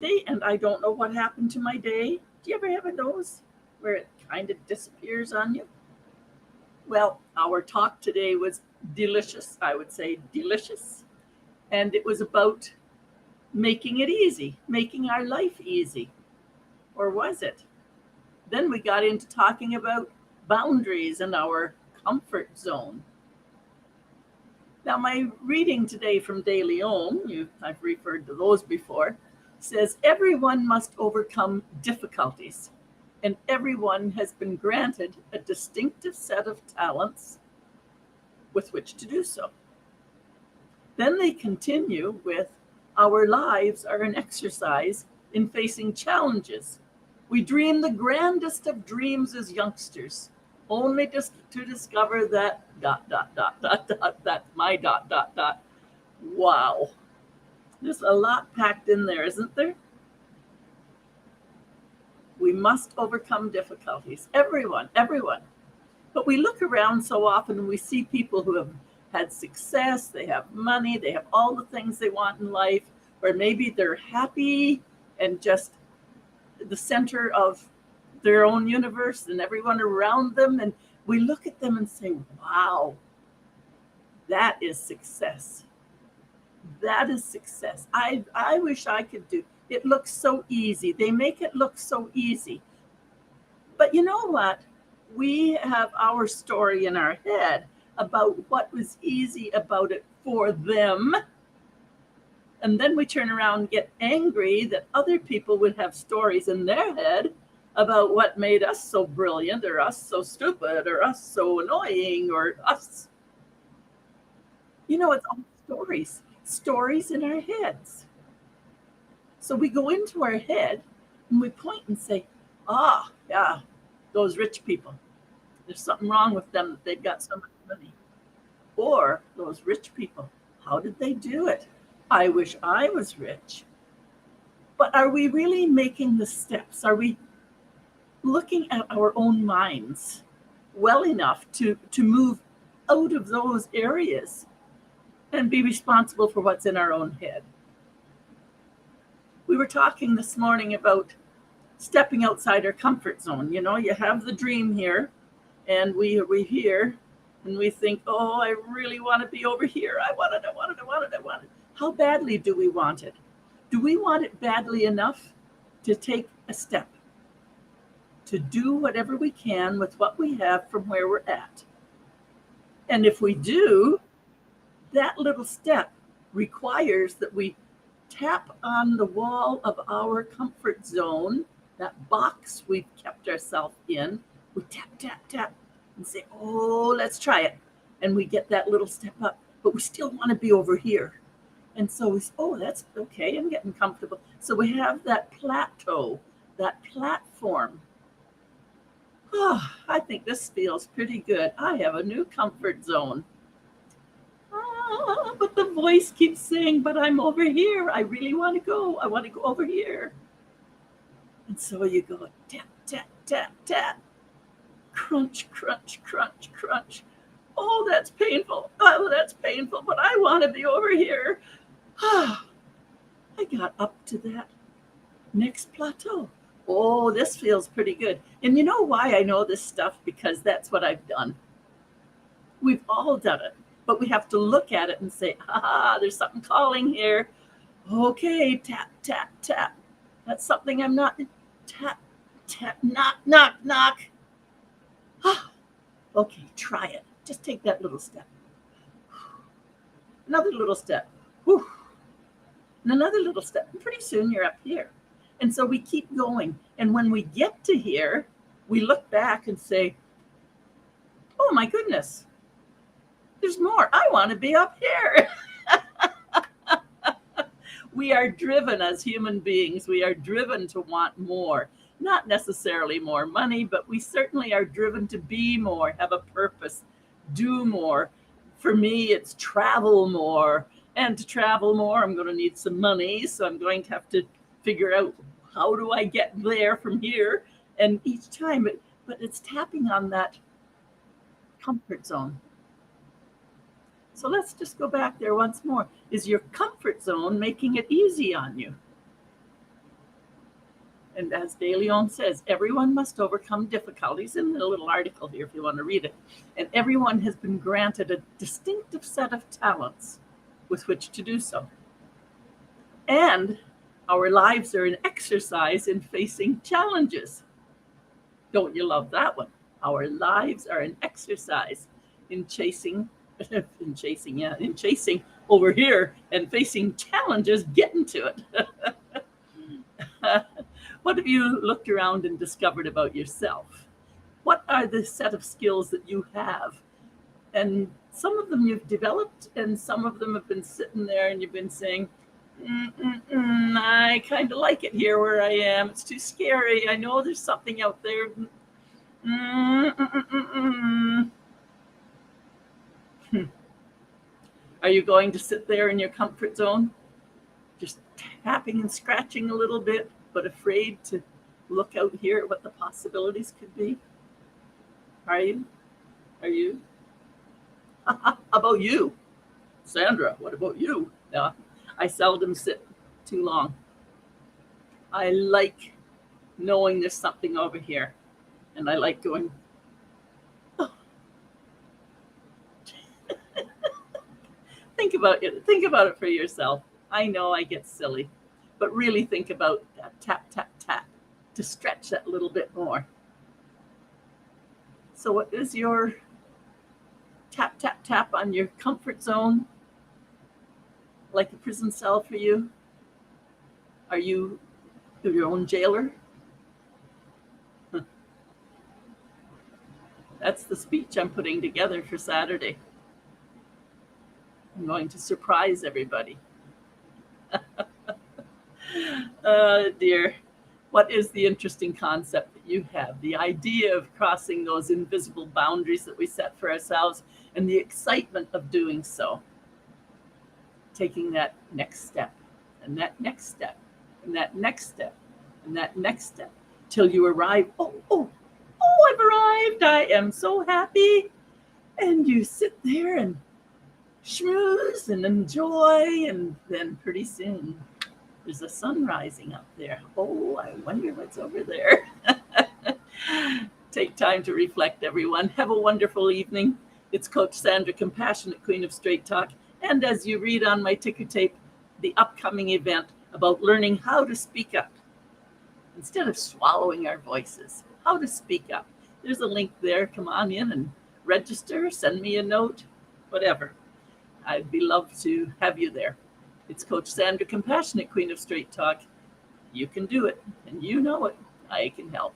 day and I don't know what happened to my day. Do you ever have those where it kind of disappears on you? Well, our talk today was delicious. I would say delicious. And it was about making it easy, making our life easy. Or was it? Then we got into talking about boundaries and our comfort zone. Now, my reading today from De Leon, I've referred to those before, says everyone must overcome difficulties, and everyone has been granted a distinctive set of talents with which to do so. Then they continue with our lives are an exercise in facing challenges. We dream the grandest of dreams as youngsters, only just to discover that dot, dot, dot, dot, dot, that's my dot, dot, dot. Wow. There's a lot packed in there, isn't there? We must overcome difficulties. Everyone, everyone. But we look around so often and we see people who have had success, they have money, they have all the things they want in life, or maybe they're happy and just the center of their own universe and everyone around them. And we look at them and say, wow, that is success. That is success. I wish I could do. It looks so easy. They make it look so easy. But you know what? We have our story in our head about what was easy about it for them. And then we turn around and get angry that other people would have stories in their head about what made us so brilliant or us so stupid or us so annoying or us. It's all stories in our heads. So we go into our head and we point and say, yeah, those rich people. There's something wrong with them that they've got so much money. Or those rich people, how did they do it? I wish I was rich. But are we really making the steps? Are we looking at our own minds well enough to move out of those areas and be responsible for what's in our own head? We were talking this morning about stepping outside our comfort zone. You have the dream here, and we're here, and we think, oh, I really want to be over here. I want it. How badly do we want it? Do we want it badly enough to take a step, to do whatever we can with what we have from where we're at? And if we do, that little step requires that we tap on the wall of our comfort zone, that box we've kept ourselves in. We tap, tap, tap, and say, oh, let's try it. And we get that little step up, but we still want to be over here. And so we say, oh, that's okay, I'm getting comfortable. So we have that plateau, that platform. Oh, I think this feels pretty good. I have a new comfort zone. But the voice keeps saying, but I'm over here. I really want to go. I want to go over here. And so you go tap, tap, tap, tap. Crunch, crunch, crunch, crunch. Oh, that's painful. Oh, that's painful, but I want to be over here. I got up to that next plateau. Oh, this feels pretty good. And you know why I know this stuff? Because that's what I've done. We've all done it. But we have to look at it and say, there's something calling here. Okay, tap, tap, tap. That's something I'm not. Tap, tap, knock, knock, knock. Okay, try it. Just take that little step. Another little step. And another little step. And pretty soon you're up here. And so we keep going. And when we get to here, we look back and say, oh my goodness, there's more. I want to be up here. We are driven as human beings. We are driven to want more. Not necessarily more money, but we certainly are driven to be more, have a purpose, do more. For me, it's travel more. And to travel more, I'm going to need some money. So I'm going to have to figure out, how do I get there from here? And each time, but it's tapping on that comfort zone. So let's just go back there once more. Is your comfort zone making it easy on you? And as De Leon says, everyone must overcome difficulties, in the little article here if you want to read it. And everyone has been granted a distinctive set of talents with which to do so. And our lives are an exercise in facing challenges. Don't you love that one? Our lives are an exercise in chasing over here and facing challenges, getting to it. What have you looked around and discovered about yourself? What are the set of skills that you have? And some of them you've developed, and some of them have been sitting there and you've been saying, I kind of like it here where I am. It's too scary. I know there's something out there. Are you going to sit there in your comfort zone, just tapping and scratching a little bit, but afraid to look out here at what the possibilities could be? Are you? Are you? How about you? Sandra, what about you? No, I seldom sit too long. I like knowing there's something over here. And I like going, oh. Think about it for yourself. I know I get silly, but really think about that tap, tap, tap to stretch that little bit more. So what is your tap, tap, tap on your comfort zone? Like a prison cell for you? Are you your own jailer? That's the speech I'm putting together for Saturday. I'm going to surprise everybody. Dear, what is the interesting concept that you have? The idea of crossing those invisible boundaries that we set for ourselves, and the excitement of doing so. Taking that next step, and that next step, and that next step, and that next step, till you arrive. Oh, I've arrived. I am so happy. And you sit there and schmooze and enjoy, and then pretty soon there's a sun rising up there. Oh, I wonder what's over there. Take time to reflect, everyone. Have a wonderful evening. It's Coach Sandra, Compassionate Queen of Straight Talk. And as you read on my ticker tape, the upcoming event about learning how to speak up instead of swallowing our voices, how to speak up. There's a link there. Come on in and register, send me a note, whatever. I'd be loved to have you there. It's Coach Sandra, Compassionate Queen of Straight Talk. You can do it, and you know it. I can help.